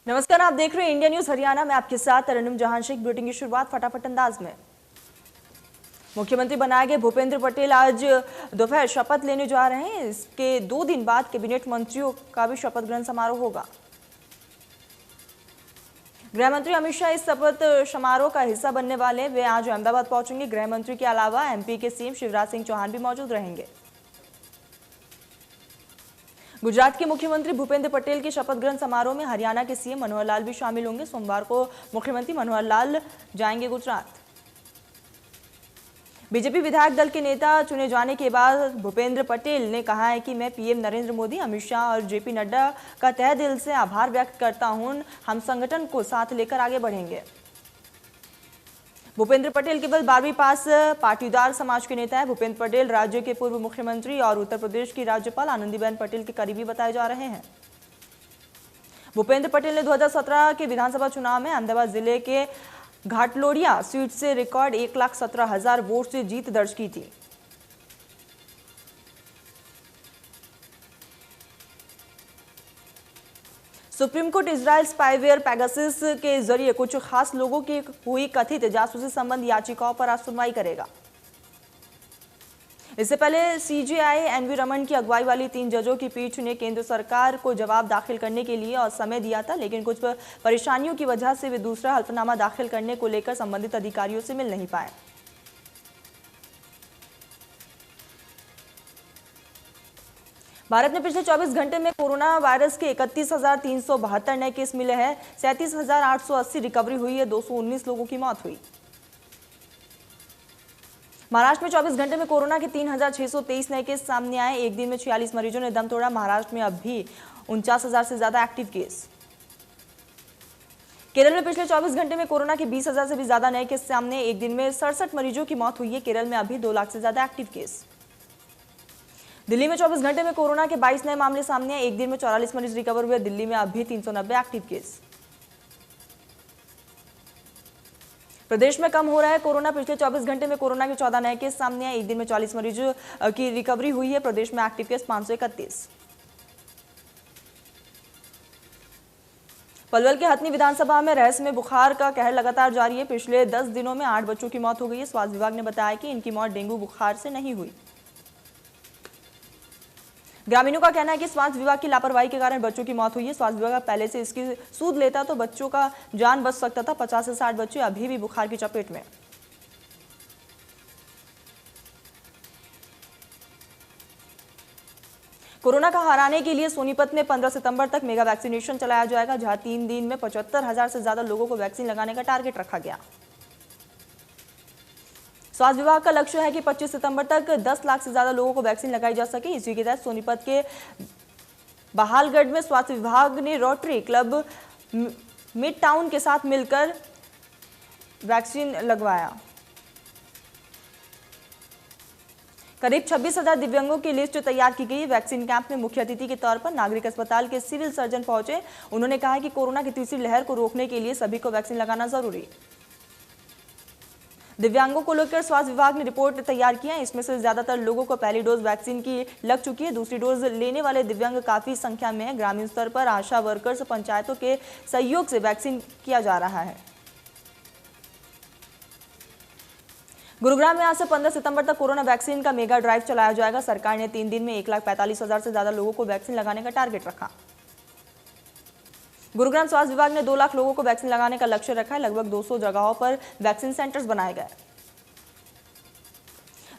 नमस्कार, आप देख रहे हैं इंडिया न्यूज हरियाणा में। आपके साथ तरन्नुम जहां शेख। बुलेटिन की शुरुआत फटाफट अंदाज में। मुख्यमंत्री बनाए गए भूपेंद्र पटेल आज दोपहर शपथ लेने जा रहे हैं। इसके 2 दिन बाद कैबिनेट मंत्रियों का भी शपथ ग्रहण समारोह होगा। गृह मंत्री अमित शाह इस शपथ समारोह का हिस्सा बनने वाले हैं। वे आज अहमदाबाद पहुंचेंगे। गृह मंत्री के अलावा एमपी के सीएम शिवराज सिंह चौहान भी मौजूद रहेंगे। गुजरात के मुख्यमंत्री भूपेंद्र पटेल के शपथ ग्रहण समारोह में हरियाणा के सीएम मनोहर लाल भी शामिल होंगे। सोमवार को मुख्यमंत्री मनोहर लाल जाएंगे गुजरात। बीजेपी विधायक दल के नेता चुने जाने के बाद भूपेंद्र पटेल ने कहा है कि मैं पीएम नरेंद्र मोदी, अमित शाह और जेपी नड्डा का तहे दिल से आभार व्यक्त करता हूं। हम संगठन को साथ लेकर आगे बढ़ेंगे। भूपेंद्र पटेल केवल 12वीं पास पाटीदार समाज के नेता है। भूपेंद्र पटेल राज्य के पूर्व मुख्यमंत्री और उत्तर प्रदेश की राज्यपाल आनंदीबेन पटेल के करीबी बताए जा रहे हैं। भूपेंद्र पटेल ने 2017 के विधानसभा चुनाव में अहमदाबाद जिले के घाटलोड़िया सीट से रिकॉर्ड 1,17,000 वोट से जीत दर्ज की थी। Supreme court Israel spyware Pegasus के जरिए कुछ खास लोगों की हुई कथित जासूसी संबंधी याचिकाओं पर आज सुनवाई करेगा। इससे पहले सीजेआई एनवी रमन की अगुवाई वाली 3 जजों की पीठ ने केंद्र सरकार को जवाब दाखिल करने के लिए और समय दिया था, लेकिन कुछ परेशानियों की वजह से वे दूसरा हल्फनामा दाखिल करने को लेकर संबंधित अधिकारियों से मिल नहीं पाए। भारत में पिछले 24 घंटे में कोरोना वायरस के 31,372 नए केस मिले हैं। 37,880 रिकवरी हुई है। 219 लोगों की मौत हुई। महाराष्ट्र में 24 घंटे में कोरोना के 3,623 नए केस सामने आए। एक दिन में 46 मरीजों ने दम तोड़ा। महाराष्ट्र में अब भी 49,000 से ज्यादा एक्टिव केस। केरल में पिछले 24 घंटे में कोरोना के 20,000 से भी ज्यादा नए केस सामने। एक दिन में 67 मरीजों की मौत हुई है। केरल में अभी 2 लाख से ज्यादा एक्टिव केस। दिल्ली में 24 घंटे में कोरोना के 22 नए मामले सामने आए। एक दिन में 44 मरीज रिकवर हुए। दिल्ली में अब भी 390 एक्टिव केस। प्रदेश में कम हो रहा है कोरोना। पिछले 24 घंटे में कोरोना के 14 नए केस सामने आए। एक दिन में 40 मरीजों की रिकवरी हुई है। प्रदेश में एक्टिव केस 531। पलवल के हथनी विधानसभा में रहस्यमय बुखार का कहर लगातार जारी है। पिछले 10 दिनों में 8 बच्चों की मौत हो गई है। स्वास्थ्य विभाग ने बताया कि इनकी मौत डेंगू बुखार से नहीं हुई। ग्रामीणों का कहना है कि स्वास्थ्य विभाग की लापरवाही के कारण बच्चों की मौत हुई है। स्वास्थ्य विभाग पहले से इसकी सूद लेता तो बच्चों का जान बच सकता था। 50 से 60 बच्चे अभी भी बुखार की चपेट में। कोरोना का हराने के लिए सोनीपत में 15 सितंबर तक मेगा वैक्सीनेशन चलाया जाएगा, जहां 3 दिन में 75,000 से ज्यादा लोगों को वैक्सीन लगाने का टारगेट रखा गया। स्वास्थ्य विभाग का लक्ष्य है कि 25 सितंबर तक 10 लाख से ज्यादा लोगों को वैक्सीन लगाई जा सके। इसी के तहत सोनीपत के बहालगढ़ में स्वास्थ्य विभाग ने रोटरी क्लब मिड टाउन के साथ मिलकर वैक्सीन लगवाया। करीब 26,000 दिव्यांगों की लिस्ट तैयार की गई। वैक्सीन कैंप में मुख्य अतिथि के तौर पर नागरिक अस्पताल के सिविल सर्जन पहुंचे। उन्होंने कहा कि कोरोना की तीसरी लहर को रोकने के लिए सभी को वैक्सीन लगाना जरूरी है। दिव्यांगों को लेकर स्वास्थ्य विभाग ने रिपोर्ट तैयार किया है। इसमें से ज्यादातर लोगों को पहली डोज वैक्सीन की लग चुकी है। दूसरी डोज लेने वाले दिव्यांग काफी संख्या में है। ग्रामीण स्तर पर आशा वर्कर्स, पंचायतों के सहयोग से वैक्सीन किया जा रहा है। गुरुग्राम में आज से 15 सितंबर तक कोरोना वैक्सीन का मेगा ड्राइव चलाया जाएगा। सरकार ने 3 दिन में 1,45,000 से ज्यादा लोगों को वैक्सीन लगाने का टारगेट रखा। गुरुग्राम स्वास्थ्य विभाग ने 2 लाख लोगों को वैक्सीन लगाने का लक्ष्य रखा है। लगभग 200 जगहों पर वैक्सीन सेंटर्स बनाए गए।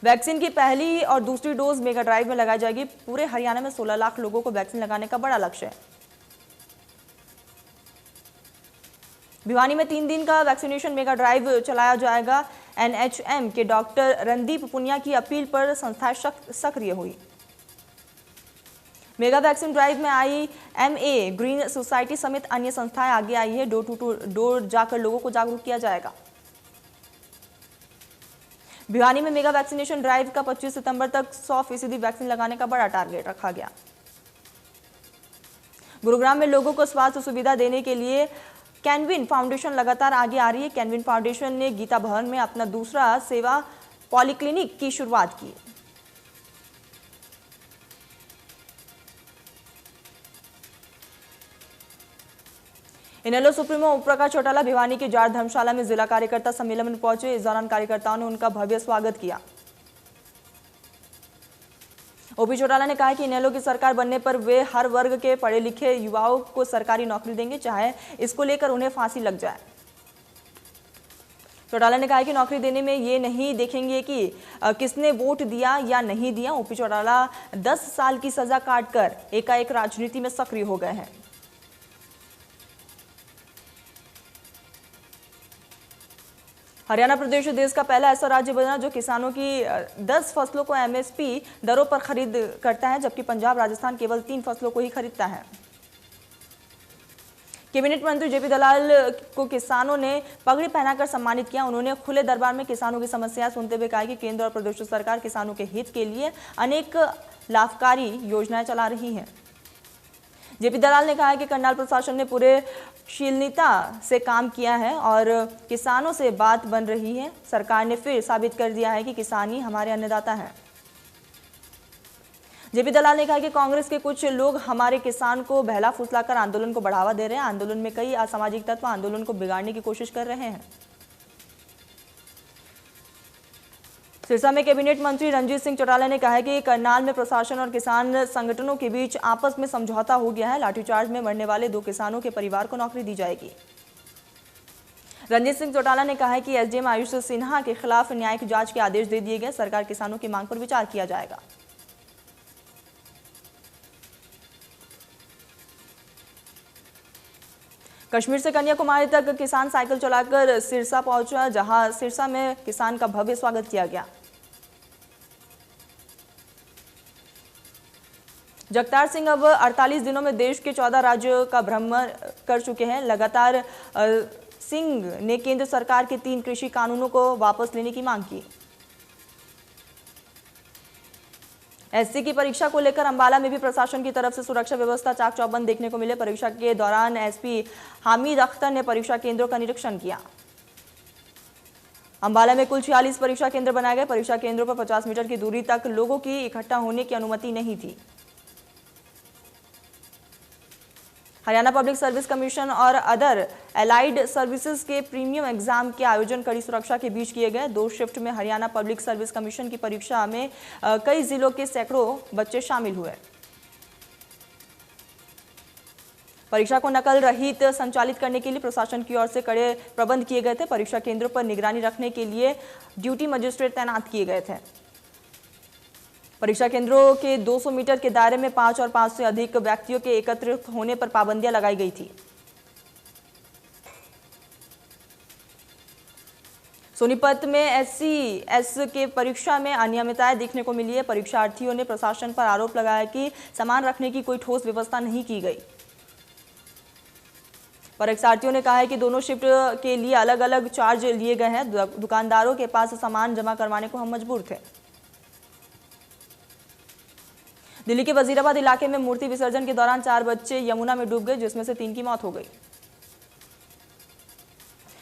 वैक्सीन की पहली और दूसरी डोज मेगा ड्राइव में लगाई जाएगी। पूरे हरियाणा में 16 लाख लोगों को वैक्सीन लगाने का बड़ा लक्ष्य है। भिवानी में 3 दिन का वैक्सीनेशन मेगा ड्राइव चलाया जाएगा। एनएचएम के डॉक्टर रणदीप पुनिया की अपील पर संस्थाएं सक्रिय हुई। मेगा वैक्सीन ड्राइव में IMA, ग्रीन सोसाइटी समेत अन्य संस्थाएं आगे आई है। डोर टू डोर जाकर लोगों को जागरूक किया जाएगा। भिवानी में मेगा वैक्सीनेशन ड्राइव का 25 सितंबर तक 100% वैक्सीन लगाने का बड़ा टारगेट रखा गया। गुरुग्राम में लोगों को स्वास्थ्य सुविधा देने के लिए कैनविन फाउंडेशन लगातार आगे आ रही है। कैनविन फाउंडेशन ने गीता भवन में अपना दूसरा सेवा पॉलीक्लिनिक की शुरुआत की। इनेलो सुप्रीमो ओम प्रकाश चौटाला भिवानी के जाट धर्मशाला में जिला कार्यकर्ता सम्मेलन में पहुंचे। इस दौरान कार्यकर्ताओं ने उनका भव्य स्वागत किया। ओपी चौटाला ने कहा कि इनेलो की सरकार बनने पर वे हर वर्ग के पढ़े लिखे युवाओं को सरकारी नौकरी देंगे, चाहे इसको लेकर उन्हें फांसी लग जाए। चौटाला ने कहा कि नौकरी देने में ये नहीं देखेंगे कि किसने वोट दिया या नहीं दिया। ओपी चौटाला 10 साल की सजा काटकर एकाएक राजनीति में सक्रिय हो गए हैं। हरियाणा प्रदेश देश का पहला ऐसा राज्य बना जो किसानों की 10 फसलों को एमएसपी दरों पर खरीद करता है, जबकि पंजाब राजस्थान केवल 3 फसलों को ही खरीदता है। कैबिनेट मंत्री जेपी दलाल को किसानों ने पगड़ी पहनाकर सम्मानित किया। उन्होंने खुले दरबार में किसानों की समस्याएं सुनते हुए कहा कि केंद्र और प्रदेश सरकार किसानों के हित के लिए अनेक लाभकारी योजनाएं चला रही है। जेपी दलाल ने कहा कि करनाल प्रशासन ने पूरे शीलता से काम किया है और किसानों से बात बन रही है। सरकार ने फिर साबित कर दिया है कि किसानी हमारे अन्नदाता है। जेपी दलाल ने कहा कि कांग्रेस के कुछ लोग हमारे किसान को बहला फुसलाकर आंदोलन को बढ़ावा दे रहे हैं। आंदोलन में कई असामाजिक तत्व आंदोलन को बिगाड़ने की कोशिश कर रहे हैं। सिरसा में कैबिनेट मंत्री रणजीत सिंह चौटाला ने कहा कि करनाल में प्रशासन और किसान संगठनों के बीच आपस में समझौता हो गया है। लाठीचार्ज में मरने वाले 2 किसानों के परिवार को नौकरी दी जाएगी। रणजीत सिंह चौटाला ने कहा कि एसडीएम आयुष सिन्हा के खिलाफ न्यायिक जांच के आदेश दे दिए गए। सरकार किसानों की मांग पर विचार किया जाएगा। कश्मीर से कन्याकुमारी तक किसान साइकिल चलाकर सिरसा पहुंचा, जहां सिरसा में किसान का भव्य स्वागत किया गया। जगतार सिंह अब 48 दिनों में देश के 14 राज्यों का भ्रमण कर चुके हैं। लगातार सिंह ने केंद्र सरकार के 3 कृषि कानूनों को वापस लेने की मांग की। एससी की परीक्षा को लेकर अंबाला में भी प्रशासन की तरफ से सुरक्षा व्यवस्था चाक चौबंद देखने को मिले। परीक्षा के दौरान एसपी हामिद अख्तर ने परीक्षा केंद्रों का निरीक्षण किया। अंबाला में कुल 46 परीक्षा केंद्र बनाए गए। परीक्षा केंद्रों पर 50 मीटर की दूरी तक लोगों की इकट्ठा होने की अनुमति नहीं थी। हरियाणा पब्लिक सर्विस कमीशन और अदर एलाइड सर्विसेज के प्रीमियम एग्जाम के आयोजन कड़ी सुरक्षा के बीच किए गए। 2 शिफ्ट में हरियाणा पब्लिक सर्विस कमीशन की परीक्षा में कई जिलों के सैकड़ों बच्चे शामिल हुए। परीक्षा को नकल रहित संचालित करने के लिए प्रशासन की ओर से कड़े प्रबंध किए गए थे। परीक्षा केंद्रों पर निगरानी रखने के लिए ड्यूटी मजिस्ट्रेट तैनात किए गए थे। परीक्षा केंद्रों के 200 मीटर के दायरे में 5 और 5 से अधिक व्यक्तियों के एकत्रित होने पर पाबंदियां लगाई गई थी। सोनीपत में एससीएस के परीक्षा में अनियमितताएं देखने को मिली है। परीक्षार्थियों ने प्रशासन पर आरोप लगाया कि सामान रखने की कोई ठोस व्यवस्था नहीं की गई। परीक्षार्थियों ने कहा है कि दोनों शिफ्ट के लिए अलग अलग चार्ज लिए गए हैं। दुकानदारों के पास सामान जमा करवाने को हम मजबूर थे। दिल्ली के वजीराबाद इलाके में मूर्ति विसर्जन के दौरान 4 बच्चे यमुना में डूब गए, जिसमें से 3 की मौत हो गई।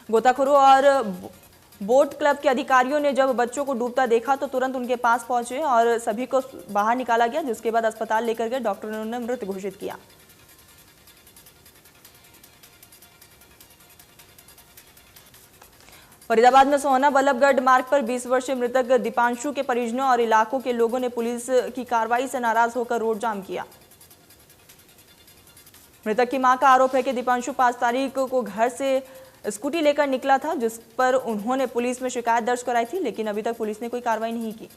गोताखोरों और बोट क्लब के अधिकारियों ने जब बच्चों को डूबता देखा तो तुरंत उनके पास पहुंचे और सभी को बाहर निकाला गया, जिसके बाद अस्पताल लेकर गए। डॉक्टरों ने उन्हें मृत घोषित किया। फरीदाबाद में सोहना बल्लभगढ़ मार्ग पर 20 वर्षीय मृतक दीपांशु के परिजनों और इलाकों के लोगों ने पुलिस की कार्रवाई से नाराज होकर रोड जाम किया। मृतक की मां का आरोप है कि दीपांशु 5 तारीख को घर से स्कूटी लेकर निकला था, जिस पर उन्होंने पुलिस में शिकायत दर्ज कराई थी, लेकिन अभी तक पुलिस ने कोई कार्रवाई नहीं की।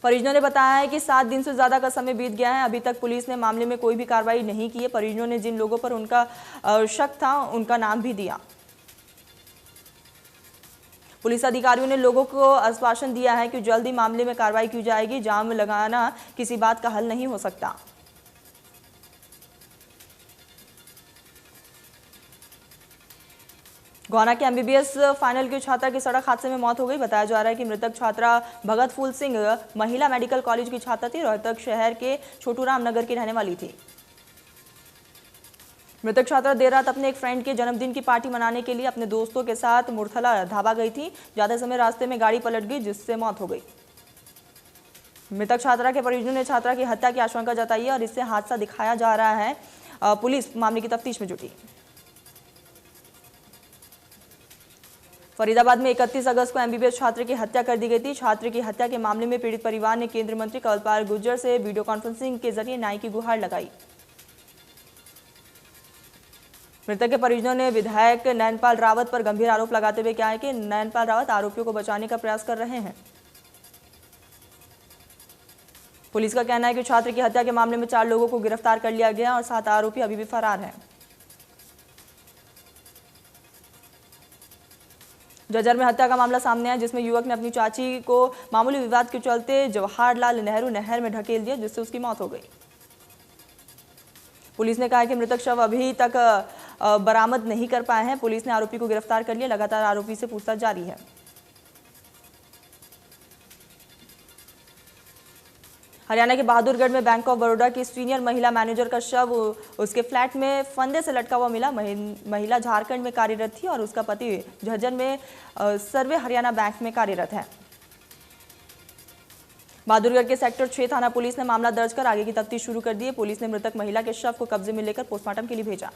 परिजनों ने बताया है कि 7 दिन से ज्यादा का समय बीत गया है, अभी तक पुलिस ने मामले में कोई भी कार्रवाई नहीं की है। परिजनों ने जिन लोगों पर उनका शक था उनका नाम भी दिया। पुलिस अधिकारियों ने लोगों को आश्वासन दिया है कि जल्द ही मामले में कार्रवाई की जाएगी। जाम लगाना किसी बात का हल नहीं हो सकता। गोहाना के एमबीबीएस फाइनल की छात्रा की सड़क हादसे में मौत हो गई। बताया जा रहा है कि मृतक छात्रा भगत फूल सिंह महिला मेडिकल कॉलेज की छात्रा थी। रोहतक शहर के छोटूराम नगर की रहने वाली थी। मृतक छात्रा देर रात अपने एक फ्रेंड के जन्मदिन की पार्टी मनाने के लिए अपने दोस्तों के साथ मुरथला ढाबा गई थी। ज्यादा समय रास्ते में गाड़ी पलट गई, जिससे मौत हो गई। मृतक छात्रा के परिजनों ने छात्रा की हत्या की आशंका जताई है और इससे हादसा दिखाया जा रहा है। पुलिस मामले की तफ्तीश में जुटी। फरीदाबाद में 31 अगस्त को एमबीबीएस छात्र की हत्या कर दी गई थी। छात्र की हत्या के मामले में पीड़ित परिवार ने केंद्रीय मंत्री कंवरपाल गुर्जर से वीडियो कॉन्फ्रेंसिंग के जरिए न्याय की गुहार लगाई। मृतक के परिजनों ने विधायक नैनपाल रावत पर गंभीर आरोप लगाते हुए कहा है कि नैनपाल रावत आरोपियों को बचाने का प्रयास कर रहे हैं। पुलिस का कहना है कि छात्र की हत्या के मामले में 4 लोगों को गिरफ्तार कर लिया गया और 7 आरोपी अभी भी फरार हैं। जज्जर में हत्या का मामला सामने आया, जिसमें युवक ने अपनी चाची को मामूली विवाद के चलते जवाहरलाल नेहरू नहर में ढकेल दिया, जिससे उसकी मौत हो गई। पुलिस ने कहा है कि मृतक शव अभी तक बरामद नहीं कर पाए हैं। पुलिस ने आरोपी को गिरफ्तार कर लिया। लगातार आरोपी से पूछताछ जारी है। हरियाणा के बहादुरगढ़ में बैंक ऑफ बड़ौदा की सीनियर महिला मैनेजर का शव उसके फ्लैट में फंदे से लटका हुआ मिला। महिला झारखंड में कार्यरत थी और उसका पति झज्जर में सर्वे हरियाणा बैंक में कार्यरत है। बहादुरगढ़ के सेक्टर 6 थाना पुलिस ने मामला दर्ज कर आगे की तफ्तीश शुरू कर दी है। पुलिस ने मृतक महिला के शव को कब्जे में लेकर पोस्टमार्टम के लिए भेजा।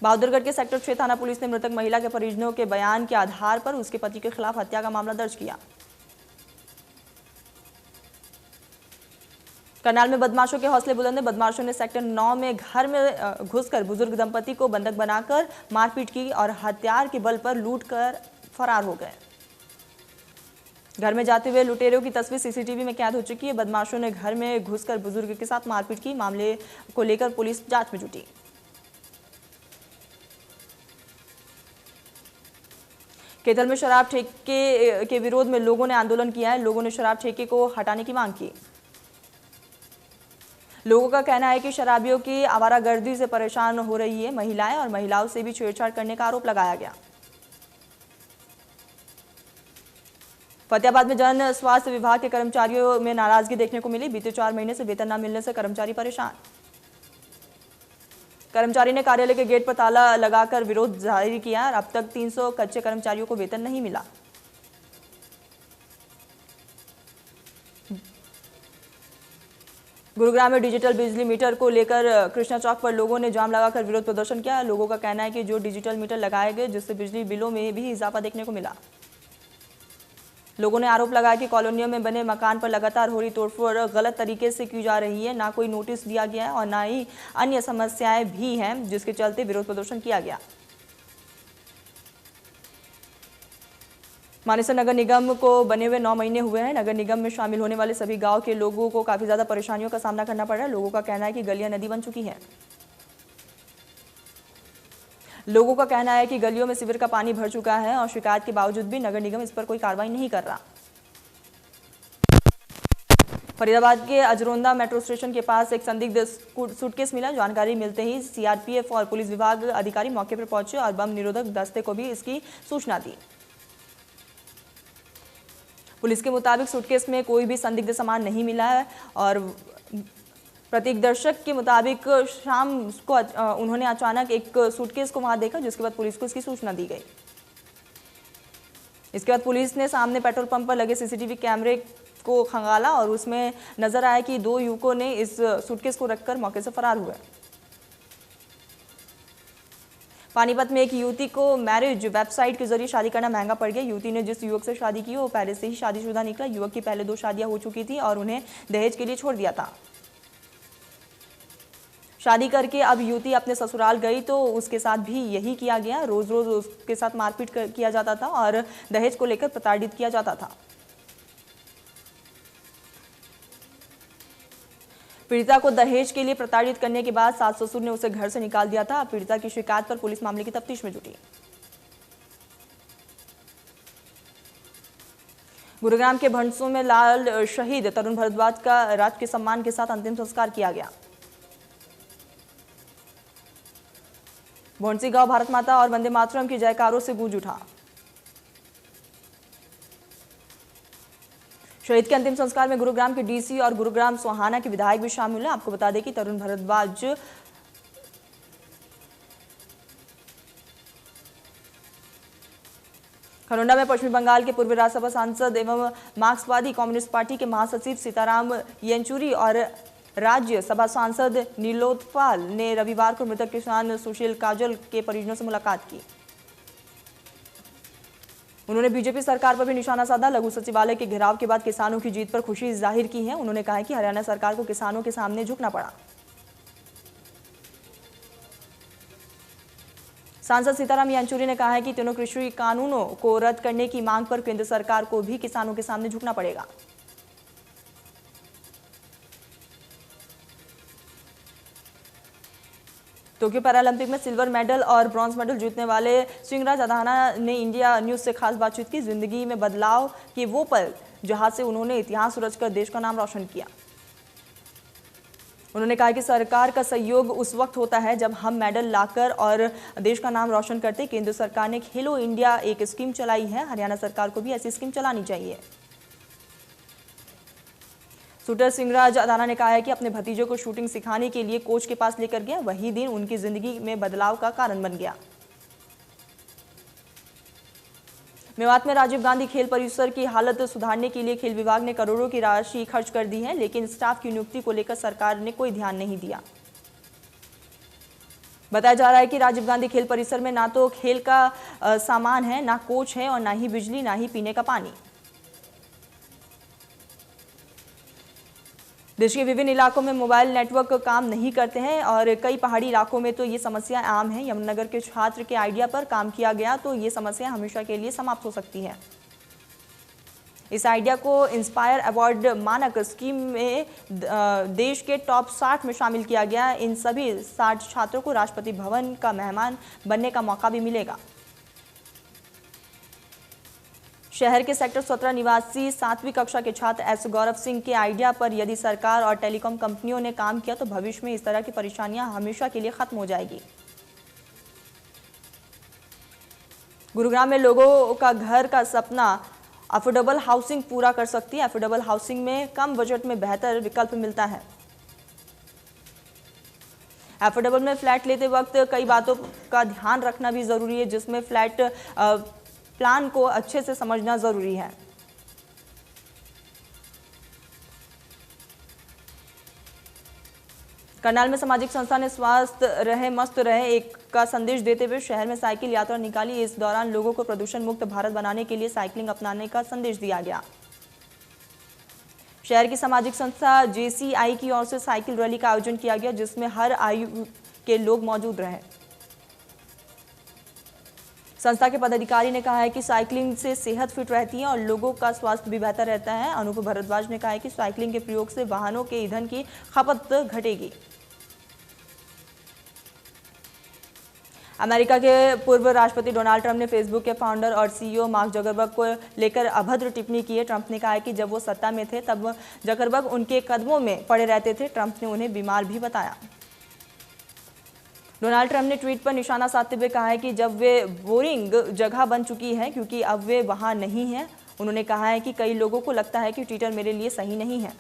बहादुरगढ़ के सेक्टर 6 थाना पुलिस ने मृतक महिला के परिजनों के बयान के आधार पर उसके पति के खिलाफ हत्या का मामला दर्ज किया। करनाल में बदमाशों के हौसले बुलंद। बदमाशों ने सेक्टर 9 में घर में घुसकर बुजुर्ग दंपति को बंधक बनाकर मारपीट की और हथियार के बल पर लूट कर फरार हो गए। घर में जाते हुए लुटेरों की तस्वीर सीसीटीवी में कैद हो चुकी है। बदमाशों ने घर में घुसकर बुजुर्ग के साथ मारपीट की। मामले को लेकर पुलिस जांच में जुटी। केथल में शराब ठेके के विरोध में लोगों ने आंदोलन किया है। लोगों ने शराब ठेके को हटाने की मांग की। लोगों का कहना है कि शराबियों की आवारागर्दी से परेशान हो रही है महिलाएं और महिलाओं से भी छेड़छाड़ करने का आरोप लगाया गया। फतेहाबाद में जन स्वास्थ्य विभाग के कर्मचारियों में नाराजगी देखने को मिली। बीते 4 महीने से वेतन न मिलने से कर्मचारी परेशान। कर्मचारी ने कार्यालय के गेट पर ताला लगाकर विरोध जाहिर किया और अब तक 300 कच्चे कर्मचारियों को वेतन नहीं मिला। गुरुग्राम में डिजिटल बिजली मीटर को लेकर कृष्णा चौक पर लोगों ने जाम लगाकर विरोध प्रदर्शन किया। लोगों का कहना है कि जो डिजिटल मीटर लगाए गए, जिससे बिजली बिलों में भी इजाफा देखने को मिला। लोगों ने आरोप लगाया कि कॉलोनियों में बने मकान पर लगातार हो रही तोड़फोड़ गलत तरीके से की जा रही है। ना कोई नोटिस दिया गया है और ना ही अन्य समस्याएं भी हैं, जिसके चलते विरोध प्रदर्शन किया गया। मानेसर नगर निगम को बने हुए 9 महीने हुए हैं। नगर निगम में शामिल होने वाले सभी गांव के लोगों को काफी ज्यादा परेशानियों का सामना करना पड़ रहा है। लोगों का कहना है कि गलियां नदी बन चुकी हैं। लोगों का कहना है कि गलियों में सीवर का पानी भर चुका है और शिकायत के बावजूद भी नगर निगम इस पर कोई कार्रवाई नहीं कर रहा। फरीदाबाद के अजरोंदा मेट्रो स्टेशन के पास एक संदिग्ध सूटकेस मिला। जानकारी मिलते ही सीआरपीएफ और पुलिस विभाग अधिकारी मौके पर पहुंचे और बम निरोधक दस्ते को भी इसकी सूचना दी। पुलिस के मुताबिक सूटकेस में कोई भी संदिग्ध सामान नहीं मिला है और प्रत्यक्षदर्शी के मुताबिक शाम को उन्होंने अचानक एक सूटकेस को वहां देखा, जिसके बाद पुलिस को इसकी सूचना दी गई। इसके बाद पुलिस ने सामने पेट्रोल पंप पर लगे सीसीटीवी कैमरे को खंगाला और उसमें नजर आया कि 2 युवकों ने इस सूटकेस को रखकर मौके से फरार हुए। पानीपत में एक युवती को मैरिज वेबसाइट के जरिए शादी करना महंगा पड़ गया। युवती ने जिस युवक से शादी की वो पहले से ही शादीशुदा निकला। युवक की पहले 2 शादियां हो चुकी थी और उन्हें दहेज के लिए छोड़ दिया था। शादी करके अब युवती अपने ससुराल गई तो उसके साथ भी यही किया गया। रोज रोज उसके साथ मारपीट किया जाता था और दहेज को लेकर प्रताड़ित किया जाता था। पीड़िता को दहेज के लिए प्रताड़ित करने के बाद सास ससुर ने उसे घर से निकाल दिया था। पीड़िता की शिकायत पर पुलिस मामले की तफ्तीश में जुटी। गुरुग्राम के भंडसों में लाल शहीद तरुण भारद्वाज का राजकीय सम्मान के साथ अंतिम संस्कार किया गया। भोंडसी गांव भारत माता और वंदे मातरम की जयकारों से गूंज उठा। शहीद के अंतिम संस्कार में गुरुग्राम के डीसी और गुरुग्राम सोहाना के विधायक भी शामिल हुए। आपको बता दें कि तरुण भारद्वाज खरोंडा में पश्चिम बंगाल के पूर्व राज्यसभा सांसद एवं मार्क्सवादी कम्युनिस्ट पार्टी के महासचिव सीताराम येचुरी और राज्यसभा सांसद नीलोत्पाल ने रविवार को मृतक किसान सुशील काजल के परिजनों से मुलाकात की। उन्होंने बीजेपी सरकार पर भी निशाना साधा। लघु सचिवालय के घेराव के बाद किसानों की जीत पर खुशी जाहिर की है। उन्होंने कहा कि हरियाणा सरकार को किसानों के सामने झुकना पड़ा। सांसद सीताराम येचुरी ने कहा है कि तीनों कृषि कानूनों को रद्द करने की मांग पर केंद्र सरकार को भी किसानों के सामने झुकना पड़ेगा। टोक्यो पैरालंपिक में सिल्वर मेडल और ब्रॉन्ज मेडल जीतने वाले सिंगराज अधाना ने इंडिया न्यूज से खास बातचीत की। जिंदगी में बदलाव के वो पल जहां से उन्होंने इतिहास रचकर देश का नाम रोशन किया। उन्होंने कहा कि सरकार का सहयोग उस वक्त होता है जब हम मेडल लाकर और देश का नाम रोशन करते। केंद्र सरकार ने खेलो इंडिया एक स्कीम चलाई है, हरियाणा सरकार को भी ऐसी स्कीम चलानी चाहिए। शूटर सिंगराज अदाना ने कहा है कि अपने भतीजों को शूटिंग सिखाने के लिए कोच के पास लेकर गया, वही दिन उनकी जिंदगी में बदलाव का कारण बन गया। मेवात में राजीव गांधी खेल परिसर की हालत सुधारने के लिए खेल विभाग ने करोड़ों की राशि खर्च कर दी है, लेकिन स्टाफ की नियुक्ति को लेकर सरकार ने कोई ध्यान नहीं दिया। बताया जा रहा है कि राजीव गांधी खेल परिसर में ना तो खेल का सामान है, ना कोच है और ना ही बिजली, ना ही पीने का पानी। देश के विभिन्न इलाकों में मोबाइल नेटवर्क काम नहीं करते हैं और कई पहाड़ी इलाकों में तो ये समस्या आम है। यमुनानगर के छात्र के आइडिया पर काम किया गया तो ये समस्या हमेशा के लिए समाप्त हो सकती है। इस आइडिया को इंस्पायर अवार्ड मानक स्कीम में देश के टॉप 60 में शामिल किया गया। इन सभी 60 छात्रों को राष्ट्रपति भवन का मेहमान बनने का मौका भी मिलेगा। शहर के सेक्टर 17 निवासी 7वीं कक्षा के छात्र एस गौरव सिंह के आइडिया पर यदि सरकार और टेलीकॉम कंपनियों ने काम किया तो भविष्य में इस तरह की परेशानियां हमेशा के लिए खत्म हो जाएगी। गुरुग्राम में लोगों का घर का सपना अफोर्डेबल हाउसिंग पूरा कर सकती है। अफोर्डेबल हाउसिंग में कम बजट में बेहतर विकल्प मिलता है। अफोर्डेबल में फ्लैट लेते वक्त कई बातों का ध्यान रखना भी जरूरी है, जिसमें फ्लैट प्लान को अच्छे से समझना जरूरी है। करनाल में सामाजिक संस्था ने स्वस्थ रहे मस्त रहे एक का संदेश देते हुए शहर में साइकिल यात्रा निकाली। इस दौरान लोगों को प्रदूषण मुक्त भारत बनाने के लिए साइकिलिंग अपनाने का संदेश दिया गया। शहर की सामाजिक संस्था JCI की ओर से साइकिल रैली का आयोजन किया गया, जिसमें हर आयु के लोग मौजूद रहे। संस्था के पदाधिकारी ने कहा है कि साइकिलिंग से सेहत फिट रहती है और लोगों का स्वास्थ्य भी बेहतर रहता है। अनूप भारद्वाज ने कहा है कि साइकिलिंग के प्रयोग से वाहनों के ईंधन की खपत घटेगी। अमेरिका के पूर्व राष्ट्रपति डोनाल्ड ट्रंप ने फेसबुक के फाउंडर और CEO मार्क जकरबर्ग को लेकर अभद्र टिप्पणी की है। ट्रंप ने कहा है कि जब वो सत्ता में थे तब जकरबर्ग उनके कदमों में पड़े रहते थे। ट्रंप ने उन्हें बीमार भी बताया। डोनाल्ड ट्रंप ने ट्वीट पर निशाना साधते हुए कहा है कि जब वे बोरिंग जगह बन चुकी है क्योंकि अब वे वहां नहीं हैं। उन्होंने कहा है कि कई लोगों को लगता है कि ट्विटर मेरे लिए सही नहीं है।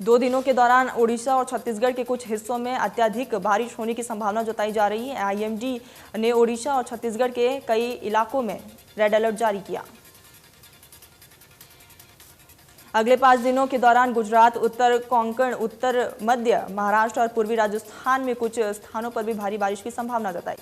2 दिनों के दौरान ओडिशा और छत्तीसगढ़ के कुछ हिस्सों में अत्यधिक बारिश होने की संभावना जताई जा रही है। IMD ने ओडिशा और छत्तीसगढ़ के कई इलाकों में रेड अलर्ट जारी किया। अगले 5 दिनों के दौरान गुजरात, उत्तर कोंकण, उत्तर मध्य महाराष्ट्र और पूर्वी राजस्थान में कुछ स्थानों पर भी भारी बारिश की संभावना जताई।